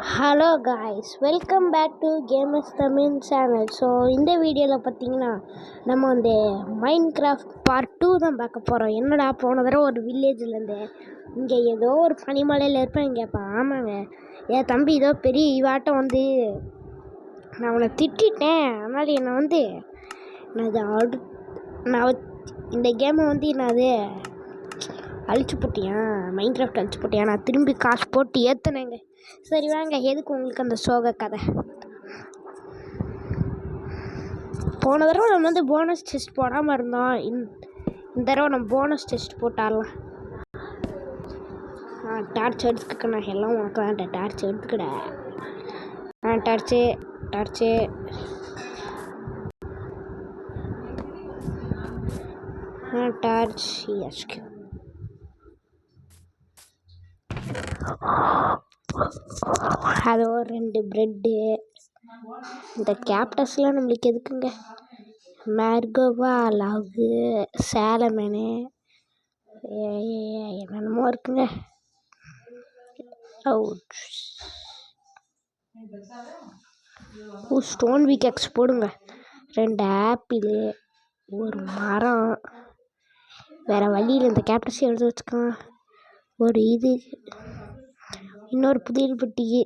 Hello guys, welcome back to gamers Tamil channel. So இந்த வீடியோவில் பார்த்தீங்கன்னா நம்ம வந்து மைண்ட் கிராஃப்ட் பார்ட் 2 தான் பார்க்க போகிறோம். என்னடா போன தடவை ஒரு வில்லேஜ்லேருந்து இங்கே ஏதோ ஒரு பனிமலையில் இருப்பேன் கேட்பேன். ஆமாங்க, என் தம்பி ஏதோ பெரிய இவாட்டம் வந்து நான் அவனை திட்டேன். அதனால் என்னை வந்து நான் இந்த கேமை வந்து என்னது அழிச்சு போட்டியான், மைண்ட் கிராஃப்ட் அழிச்சு போட்டியா? நான் திரும்பி காசு போட்டு ஏற்றுனேங்க. சரி வாங்க, எதுக்கு உங்களுக்கு அந்த சோக கதை? போன தடவை நம்ம வந்து போனஸ் டெஸ்ட் போடாமல் இருந்தோம். இந்த தடவை நம்ம போனஸ் டெஸ்ட் போட்டாடலாம். டார்ச் எடுத்துக்க, நான் எல்லாம் உனக்கு தான் டார்ச் எடுத்துக்கிட. டார்ச்சு டார்ச் எஸ்கு அது ஒரு 2 ப்ரெட்டு. இந்த கேப்டஸ்லாம் நம்மளுக்கு எதுக்குங்க? மேர்கோவா, லவ்வு, சேலமேனு என்னென்னமோ இருக்குங்க. ஸ்டோன் விக்கெக்ஸ் போடுங்க. 2 ஆப்பிள், ஒரு மரம். வேறு வழியில் இந்த கேப்டஸ் எழுதி வச்சுக்கோங்க. ஒரு இது, இன்னொரு புதிய பெட்டிக்கு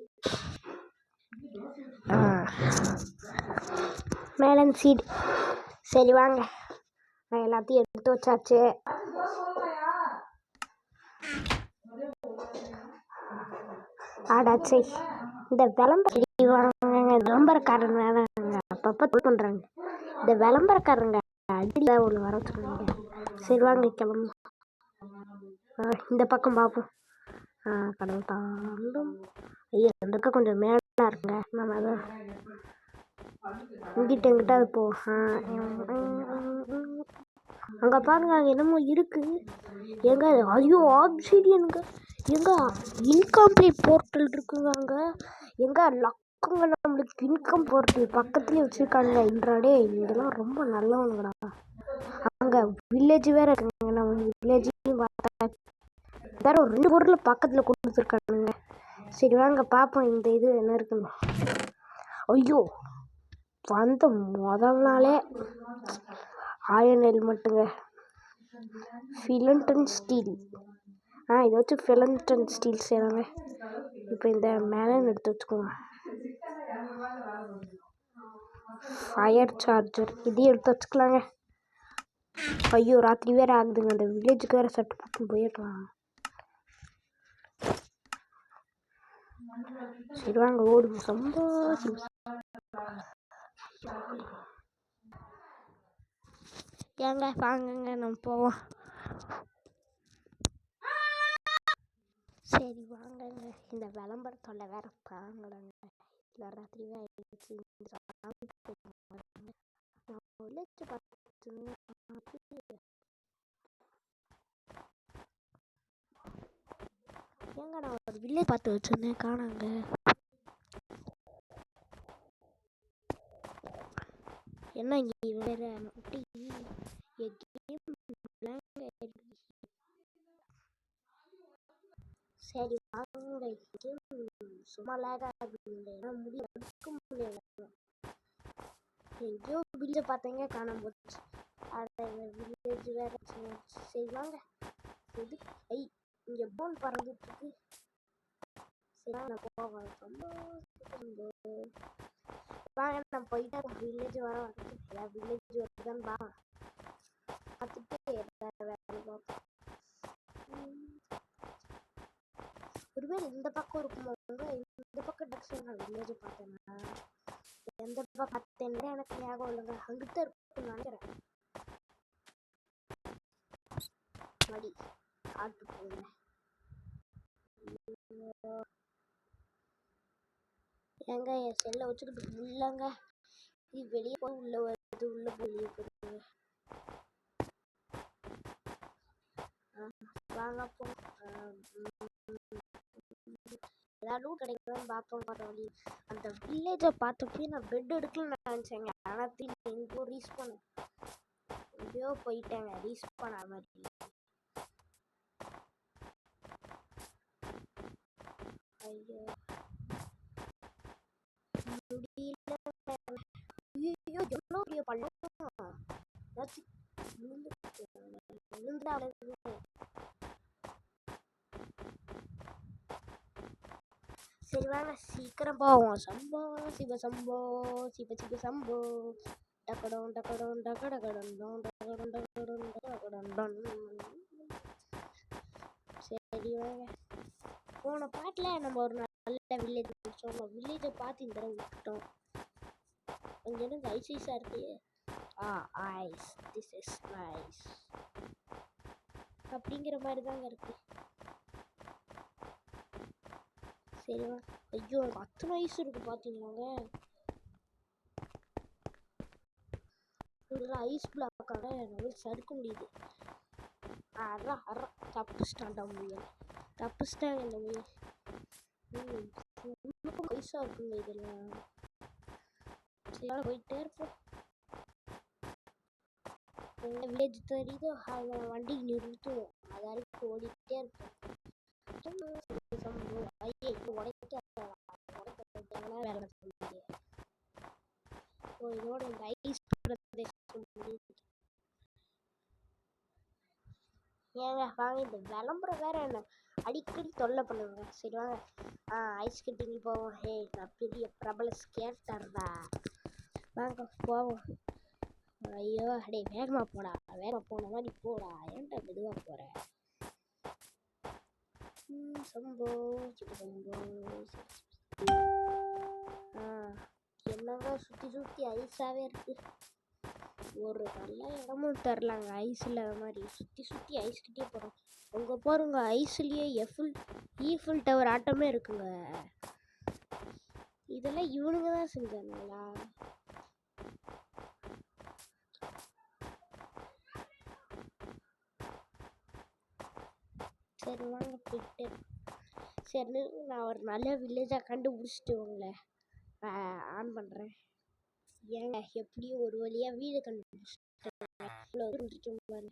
மேலன் சீட். சரி வாங்க, நான் எல்லாத்தையும் எடுத்து வச்சாச்சு. ஆடாச்சே, இந்த விளம்பரக்காரங்க அப்பப்போ பண்ணுறாங்க. இந்த விளம்பரக்காரங்க அடியில் ஒன்று வர சொல்லுங்க. சரி வாங்க கிளம்பு. இந்த பக்கம் பார்ப்போம். கடவுள் தாண்டும். ஐயா, அந்த பக்கம் கொஞ்சம் மேலாக இருக்குங்க. நம்ம அதை எங்கிட்ட அது போ. அங்கே பாருங்க, அங்கே என்னமோ இருக்குது. எங்க? ஐயோ, ஆப்சிடியனுங்க. எங்க இன்கம்ப்ளீட் போர்ட்டல் இருக்குங்க. அங்கே எங்க லக்குங்க, நம்மளுக்கு இன்கம் போர்ட்டல் பக்கத்துலேயே வச்சுருக்காங்க. இன்றாடே இதெல்லாம் ரொம்ப நல்லவங்கடா. அங்கே வில்லேஜ் வேறு இருக்குங்க. நம்ம வில்லேஜையும் பார்த்தா வேறு ஒரு 2 பொருள் பக்கத்தில் கொடுத்துருக்கானுங்க. சரி வாங்க பார்ப்போம் இந்த இது என்ன இருக்குன்னு. ஐயோ, வந்த முதல் நாளே ஆயன் ஹெல்மெட்டுங்க. ஃபிலண்டன் ஸ்டீல். இதை வச்சு ஃபிலண்டன் ஸ்டீல் செய்கிறாங்க. இப்போ இந்த மேலன் எடுத்து வச்சுக்கோங்க. ஃபயர் சார்ஜர் இதையும் எடுத்து வச்சுக்கலாங்க. ஐயோ, ராத்திரி வேறு ஆகுதுங்க. அந்த வில்லேஜுக்கு வேறு சட்டு போட்டு போயிடலாம். சரி வாங்க ஓடுங்க. சந்தோஷம். ஏங்க வாங்கங்க, நம்ம போவோம். சரி வாங்கங்க, இந்த விளம்பரத்தோட வேற தாங்கலங்க. இல்லை ராத்திரி ஆயிடுச்சு. ஏங்க, நான் ஒரு வில்லேஜ் பார்த்து வச்சிருந்தேன், காணாங்க. என்ன இங்கே வேற சரி வாங்க, சும்மா முடியல. எங்கேயோ வில்லேஜை பார்த்தீங்க, காணாம போச்சு. வில்லேஜ் வேற. சரி வாங்க, எது இங்கே போன் பறந்துட்டு இருக்கு. சரி நான் போவேன். வாங்க, நான் போயிட்டா வில்லேஜ் வர வில்லேஜ் வருதுன்னு பார்த்துட்டு வேலை பார்ப்போம். ஒருவேளை இந்த பக்கம் இருக்குமோ? இந்த பக்கம் டக்ஷன் வில்லேஜ் பார்த்தேன்னா எந்த பக்கம் பார்த்தேன்னு எனக்கு ஞாபகம் இல்லைங்க. அங்கிட்ட இருக்குன்னு நினைக்கிறேன். மடி காட்டு போங்க. ஏங்க, என் செல்லை வச்சுக்கிட்டு இல்லைங்க, இது வெளியே போய் உள்ள வருது, உள்ள போய் வெளியே போயிருங்க. வாங்க போ. ஏதாவது கிடைக்குதான்னு பார்ப்போம். வழி அந்த வில்லேஜை பார்த்தப்போ நான் பெட் எடுக்கலன்னு நினச்சேங்க. ஆனால் திரும்பி எங்கேயோ ரீச் பண்ண எங்கேயோ போயிட்டேங்க. ரீச் பண்ண மாதிரி. ஐயோ, சரி வாங்க சீக்கிரம் போவோம். சம்போ சிவ சம்போ சிவ சிவ சம்போ டக்கடம் டக்கடம் டக்கடகடம் டக்கடம் டக்கடம் டக்கடம். சரி வாங்க. போன பாட்டில் நம்ம ஒரு நல்ல வில்லேஜ் முடிச்சோம். வில்லேஜை பார்த்து இந்த தடவை விட்டுட்டோம். அங்கே எனக்கு ஐஸாக இருக்கு. ஐஸ் திஸ் இஸ் நைஸ் அப்படிங்கிற மாதிரி தாங்க இருக்கு. சரிவா. ஐயோ எனக்கு அத்தனை ஐஸ் இருக்கு பார்த்தீங்களாங்க. இதெல்லாம் ஐஸ் பிளாக்காக நல்லா சறுக்க முடியுது. தப்புச்சிட்டான்டா முயல். தப்புச்சிட்டாங்க இந்த முயல். ஐஸாக இருக்குங்க இதெல்லாம். சரி போயிட்டே இருப்போம். எங்கள் வில்லேஜ் தெரியுதோ அதை வண்டி நிறுத்துவோம். அது வரைக்கும் ஓடிக்கிட்டே இருப்போம். இதோட இந்த ஐஸ் ஏங்க வாங்க. இந்த விளம்பரம் வேற என்ன அடிக்கடி தொல்லை பண்ணுவாங்க. சரி வாங்க. ஐஸ் கட்டிங் போவோம். ஹே நான் பெரிய பிரபல ஸ்கேட்டர்டா. வாங்க போவோம். ஐயோ அடே வேகமா போடா. வேகமா போன மாதிரி போடா. ஏன்டா மெதுவா போற? சம்போ சம்போ. என்னங்க சுற்றி சுற்றி ஐஸாகவே இருக்கு. ஒரு நல்ல இடமும் தரலாங்க ஐஸ் இல்லாத மாதிரி. சுற்றி சுற்றி ஐஸ் கிட்டே போகிறோம். உங்க பாருங்க ஐஸ்லேயே ஈஃபில் டவர் ஆட்டமே இருக்குங்க. இதெல்லாம் இவனுங்க தான் செஞ்சானுங்களா? சரி வாங்க போயிட்டு. சரி நான் ஒரு நல்ல வில்லேஜாக கண்டுபிடிச்சிட்டு உங்களை ஆன் பண்ணுறேன். ஏங்க எப்படியும் ஒரு வழியாக வீடு கண்டுபிடிச்சிட்டேன். பாரு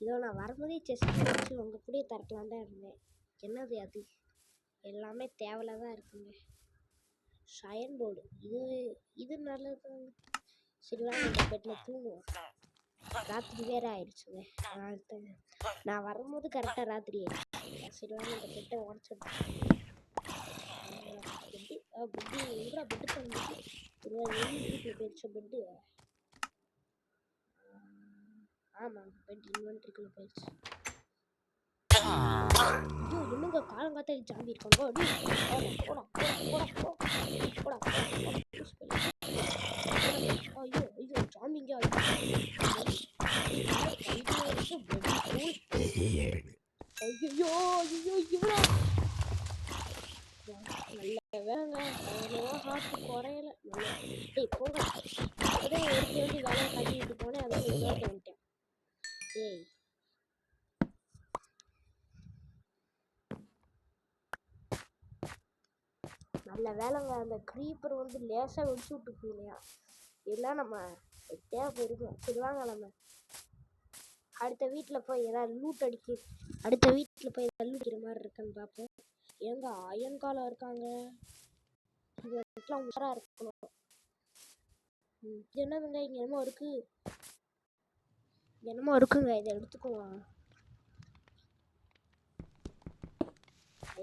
இதோ நான் வரும்போதே செஸ்ட் வச்சு உங்கள் கூட திறக்கலாம் தான் இருந்தேன். என்னது அது? எல்லாமே தேவையில்ல தான் இருக்குங்க. ஷயன் போர்டு இது நல்லது. சரி வாங்க இந்த பெட்டில் தூங்குவோம். ராத்திரி வேற ஆயிடுச்சுங்க. நான் வரும்போது கரெக்டாக ராத்திரி ஆயிடுச்சு. சரி வாங்க இந்த பெட்டை உடச்சிடுறேன். பெட்டு தந்துட்டு வீட்டில் போயிடுச்ச பெட்டு. ஆமாம் பெட் இன்வென்ட்ரிக்குள்ளே போயிடுச்சு. ஐயோ என்னங்க காலங்காத்தாடி ஜாம்பி இருக்காங்க. ஐயோ ஐயோ ஜாம்பிங்க. ஐயோ ஐயோ இவ்வளோ நல்ல வேங்க. அவ்வளோவா ஹார்ட் குறையல. டேய் போங்க. அப்போதான் ஒரு வேண்டி வேலையை கட்டிட்டு போனேன். அதை கேட்டு வந்துட்டேன். டேய் நல்ல வேலைங்க. அந்த க்ரீப்பர் வந்து லேசாக வெடிச்சு விட்டு போயிலையா. இதெல்லாம் நம்ம தேவை போயிருக்கோம். சரி வாங்க நம்ம அடுத்த வீட்டில் போய் ஏதாவது லூட் அடிக்கிற மாதிரி இருக்குன்னு பார்ப்போம். எங்க அயன்காலம் இருக்காங்க. இதெல்லாம் உஷாராக இருக்கணும். என்னதுங்க இங்கே என்னமோ இருக்குங்க. இதை எடுத்துக்குவோம்.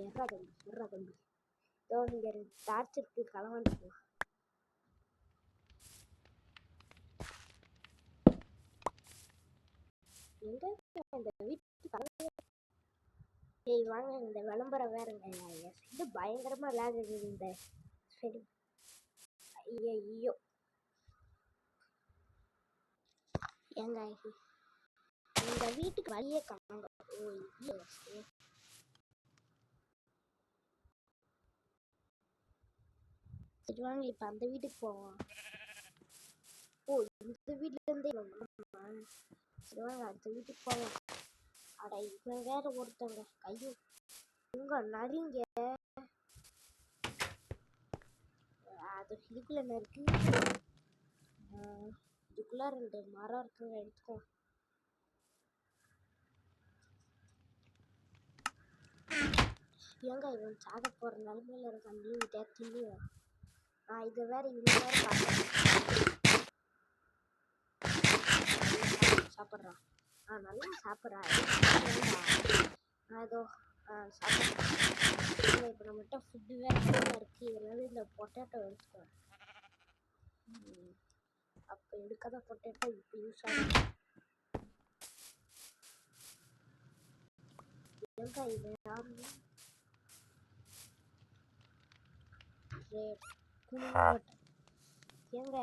எர்ரா தம்பி இதோ இங்கே டார்ச்சருக்கு களவாண்டுக்குவோம். எங்க இந்த வீட்டுக்கு ஏய் வாங்க. இந்த விளம்பரம் வேறங்க. இது பயங்கரமா லேக் ஆகுது இந்த. சரி ஐயோ ஏங்க இந்த வீட்டுக்கு வழியே காணாங்க. ஓ இல்லை. சரி வாங்க இப்போ அந்த வீட்டுக்கு போவோம். ஓ இந்த வீட்டிலேருந்தே சரி வாங்க அடுத்த வீட்டுக்கு போவோம். அட இவன் வேற ஒருத்தவங்க கையோ உங்க நரிங்க. அது இதுக்குள்ள என்ன இருக்கு? இதுக்குள்ள 2 மரம் இருக்குங்க. எடுத்துக்கோ. ஏங்க இவன் சாக போற நிலைமையில இருக்கான். நீங்க தேத்திலையோ இதை வேற இவங்க வேற சாப்பிட்றான். நல்லா சாப்பிட்றான். அதோ சாப்பிட்டு இப்போ நம்மகிட்ட ஃபுட்டு வேறு இருக்குது. இதனால இந்த பொட்டேட்டோ எடுத்துக்குவேன். அப்போ எடுக்காத பொட்டேட்டோ இப்போ யூஸ் ஆகும். ஏங்க இது யாரு ஏங்க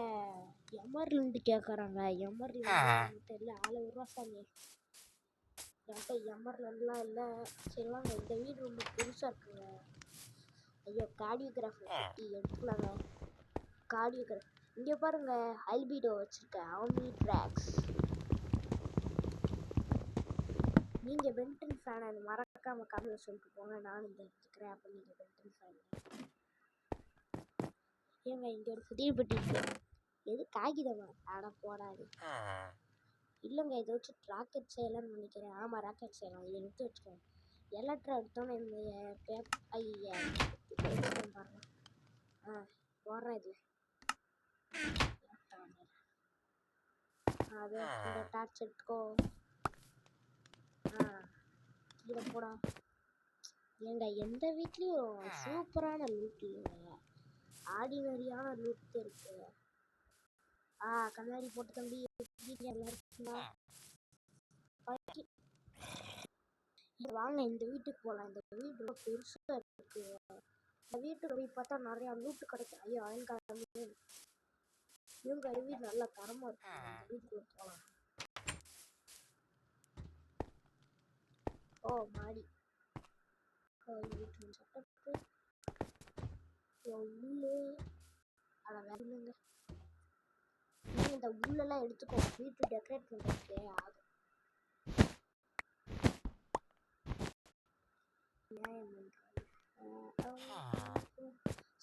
எமர்லண்டு கேட்குறாங்க. எமர்லண்டு தெரியல. 1000 சாமி. என்கிட்ட எமர்லண்டுலாம் இல்லை. சரி வாங்க, இந்த வீடு ரொம்ப பெருசாக இருக்குங்க. ஐயோ கார்டியோகிராஃபி பற்றி எடுத்துக்கலாங்க. கார்டியோகிராஃபி இங்கே பாருங்க, அல்பிடோ வச்சுருக்கேன். ஆமி ட்ராக்ஸ். நீங்கள் பென்டன் ஃபேனை மறக்காமல் கமெண்ட்ல சொல்லிட்டு போங்க. நானும் இந்த எடுத்துக்கிறேன். அப்போ நீங்கள் பென்டன் ஃபேன். ஏங்க இங்கே ஒரு புதிய பெட்டி இருக்கு. எது காகிதமா? ஆட போடாது. இல்லைங்க, இதை வச்சு ராக்கெட் செய்யலாம்னு நினைக்கிறேன். ஆமாம், ராக்கெட் செய்யலாம். இதை எடுத்து வச்சுக்கோங்க. எலக்ட்ரா எடுத்தோன்னே இந்த பாருங்க. போடுறேன் இது. அது இந்த டார்ச் எடுத்துக்கோ. கீழே போடா. ஏங்க எந்த வீட்லேயும் சூப்பரான லூட் இல்லைங்க, ஆர்டினரியான லூட் இருக்கு. கண்ணாடி போட்டு தம்பி இருக்குங்களா? வாங்க இந்த வீட்டுக்கு போகலாம். இந்த வீடு ரொம்ப பெருசாக இருக்கு. இந்த வீட்டுக்கு போய் பார்த்தா நிறையா லூட்டு கிடைக்கும். ஐயோ அயன்காலம் இவங்க வீடு நல்லா தரமாக இருக்கு. இந்த வீட்டுக்குள்ள போகலாம். மாடி. வீட்டு சட்டத்து உள்ளே அதை வரணுங்க. இந்த உள்ளெல்லாம் எடுத்துக்கோ. வீட்டு டெக்கரேட் பண்ணுறதுக்கே ஆகும்.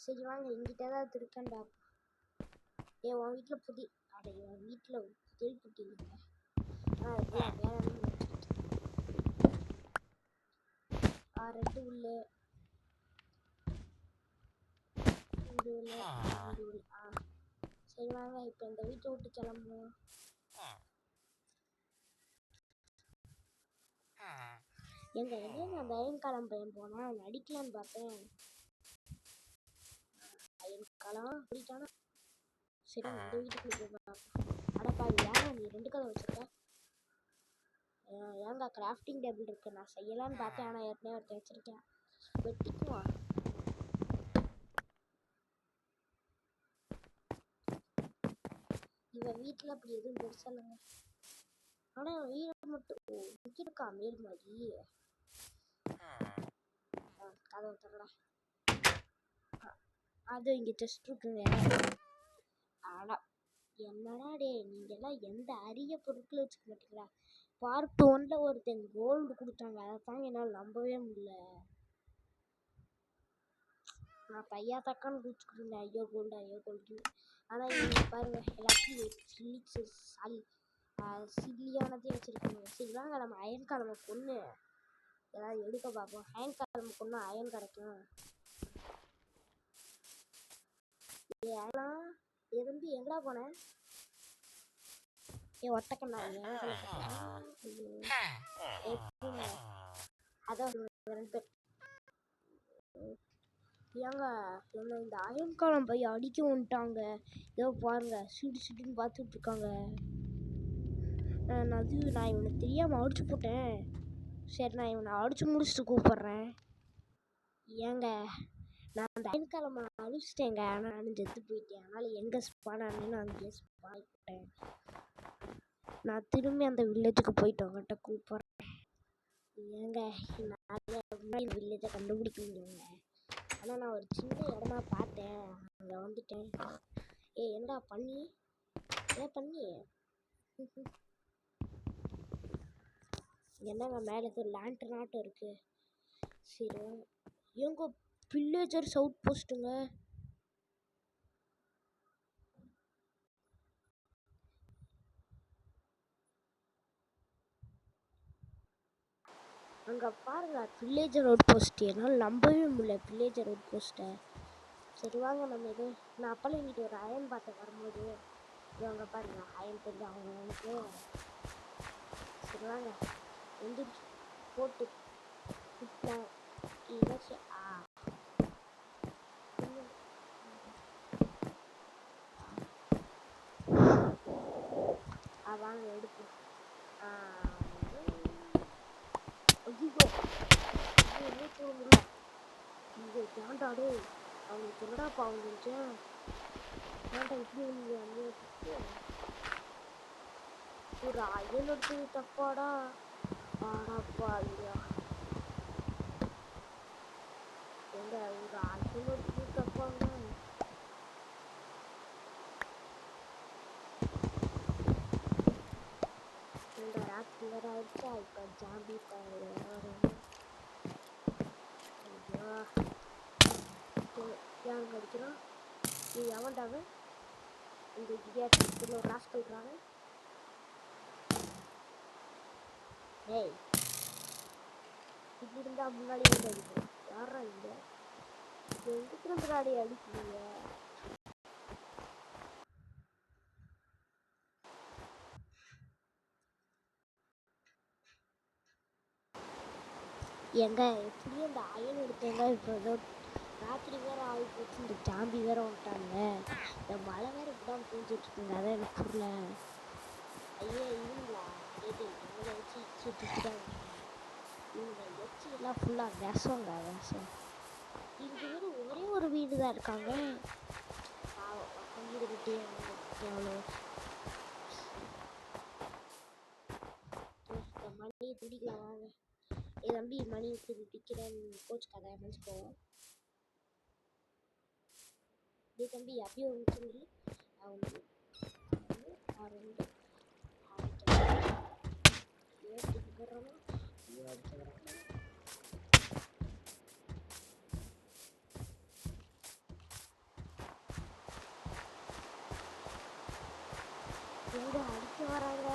சரி வாங்க, எங்கிட்ட ஏதாவது இருக்கண்டா. உன் வீட்டில் புதி என் வீட்டில் புதிய குட்டி இல்லைங்க. வேற ரெண்டு உள்ளு சரி வாங்க, இப்போ இந்த வீட்டை விட்டு கிளம்புவோம். எங்க எங்கேயும் அந்த அயன்காலம் பையன் போனா நடிக்கலான்னு பார்த்தேன். அயன்காலம் அப்படிட்டானா. சரி இந்த வீட்டுக்குள்ள போய் அடப்பா ஏங்க நீ 2 கதை வச்சிருக்க? ஏங்க கிராஃப்டிங் டேபிள் இருக்கு. நான் செய்யலான்னு பார்த்தேன், ஆனால் ஏற்கனவே ஒருத்தர் வச்சிருக்கேன். வெட்டிக்குவா. இவன் வீட்டில் அப்படி எதுவும் பெருசா இல்லைங்க. ஆனால் வீடு மட்டும் இருக்கா மேல் மாதிரி. கதவை தரடா. அது இங்கே டெஸ்ட் இருக்குங்க. என்னடா டே, நீங்கெல்லாம் எந்த அரிய பொருட்களை வச்சுக்க மாட்டீங்களா? பார்ட் 1ல ஒருத்தன் கோல்டு கொடுத்தாங்க. அதை தாங்க என்னால் நம்பவே முடியல. நான் தையா தக்கான்னு குடிச்சுக்கிட்டு ஐயோ கோல்டு. ஆனால் இவங்க பாருங்க எல்லாத்தையும் சில்லியானதையும் வச்சுருக்காங்க. சரி வாங்க நம்ம அயன் காலமை கொன்று ஏதாவது எடுக்க பார்ப்போம். அயன் காலமை கொன்று அயன் கிடைக்கும். தம்பி எங்கடா போனேன்? ஒட்டக்கண்ணா அதான் 2 பேர். ஏங்க என்ன இந்த அயன் காலம் போய் அடிக்க வந்துட்டாங்க. ஏதோ பாருங்க சிடுன்னு பார்த்துட்டு இருக்காங்க. நான் இவனை தெரியாமல் அடிச்சு போட்டேன். சரி நான் இவனை அடிச்சு முடிச்சுட்டு கூப்பிட்றேன். ஏங்க நான் அந்த அயன் காலமாக அழிச்சிட்டேங்க. ஆனால் நான் செத்து போயிட்டேன். அதனால் எங்கே ஸ்பான் ஆனேன்னு அங்கேயே ஸ்பான் ஆகிட்டேன். நான் திரும்பி அந்த வில்லேஜுக்கு போயிட்டு அவங்ககிட்ட கூப்பிட்றேன். ஏங்க நிறைய வில்லேஜை கண்டுபிடிக்க முடியுங்க. ஆனால் நான் ஒரு சின்ன இடமா பார்த்தேன், அங்கே வந்துட்டேன். என்னடா பண்ணி பண்ணி என்னங்க மேலே ஏதோ லேண்டர்னாட்டம் இருக்குது. சரி இவங்க வில்லேஜர் சவுட் போஸ்ட்டுங்க. அங்கே பாருங்க வில்லேஜர் அவுட் போஸ்ட். என்னால் நம்பவே முடியல வில்லேஜர் அவுட் போஸ்ட்டை. சரி வாங்க நம்ம இது நான் அப்போல்லாம் இங்கிட்ட ஒரு அயன் பார்த்து வரும்போது இவங்க பாருங்க அயன் தெரிஞ்சு அவங்க எனக்கு. சரி வாங்க எந்திரிச்சு போட்டு இப்போ ஏதாச்சும் வாங்க எடுப்போம். ஐயோ என்ன தோணுல இங்கே ஏன்டாடே அவங்களுக்கு என்னடா பாவம் செஞ்சேன். ஏன்டா இப்படி வந்து அநியாயத்துக்கு ஒரு அயல் எடுத்தது தப்பாடா. ஆடாப்பா ஐயா எங்க ஒரு அயல் எடுத்தது தப்பாங்க. இந்த ராத்திரி வேற ஆயிடுச்சா. இப்போ ஜாம்பி யாருங்க அடிக்கிறான். நீ எவன்டாவ இந்த இடியாட்டில் ஒரு ராஸ்கல்றாங்க. ஏய் இப்படி இருந்தா முன்னாடி வந்து அடிக்கிறேன். யாரா இங்க எங்கிட்ட முன்னாடி அடிக்கிறீங்க. எங்க எப்படியும் இந்த அயல் எடுத்தவங்க இப்போ ஏதோ ராத்திரி வேற ஆகி போச்சு. இந்த ஜாம்பி வேற வந்துட்டாங்க. இந்த மழை வேற இப்படிதான் பெஞ்சிட்டு இருக்குங்க. அதான் எனக்கு புரியல. ஐயா இவங்களா எது இவங்களை வச்சு சுற்றிதான் இவங்க வச்சு எல்லாம் ஃபுல்லாக விஷங்க விஷம். இங்கே வேறு ஒரே ஒரு வீடு தான் இருக்காங்க. வீடு கட்டி எவ்வளோ மணியை துடிக்கலாம் வாங்க. என் தம்பி மணியை துடிக்கிறேன்னு கோச்சுக்காத மனுச்சுக்கோ. இதே தம்பி அப்படியே ஒரு நிமிஷம் அவனு ரெண்டு ஏற்றுக்கு போடுறானா அடிச்சு வராங்க. எங்க அடிக்க வராங்க.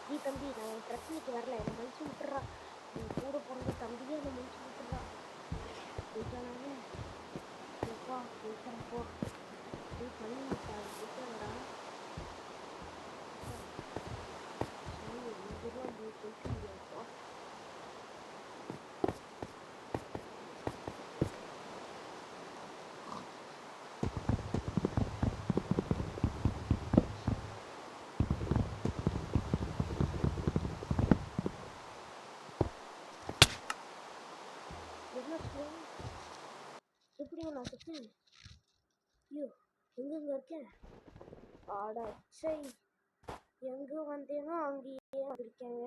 நீ தம்பி நான் பிரச்சனைக்கு வரல. என்னை மனுச்சு விட்டுறா. என் கூட பிறந்த தம்பியே என்னை மனுச்சு விட்டுறா. போயிட்டானாங்க எப்பா போயிட்டான் போ. போய் பண்ணி போயிட்டாங்கடா. இங்கெல்லாம் போய் போயிட்டுப்பா. எப்படிங்க நான் செத்தேன். ஐயோ எங்கெங்க இருக்கேன். ஆடாச்சை எங்கே வந்தேனோ அங்கேயே வந்திருக்கேங்க.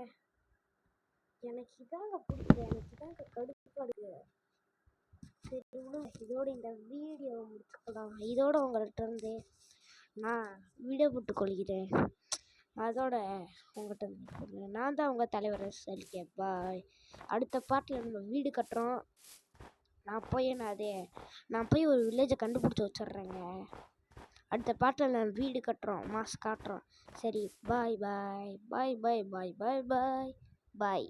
எனக்கு இதாங்க பிடிக்கல. எனக்கு இதாங்க கடுப்பாடுது. சரி இதோட இந்த வீடியோவை முடிச்சுக்கலாம். இதோட உங்கள்கிட்ட இருந்து நான் வீடியோ போட்டு கொள்கிறேன். அதோட உங்கள்கிட்ட நான் தான் உங்கள் தலைவர் SLK. பாய். அடுத்த பாட்டில் நம்ம வீடு கட்டுறோம். நான் போய் ஒரு வில்லேஜை கண்டுபிடிச்சி வச்சிட்றேங்க. அடுத்த பாட்டில் நான் வீடு கட்டுறோம். மாஸ் காட்டுறோம். சரி பாய் பாய் பாய் பாய் பாய் பாய் பாய் பாய்.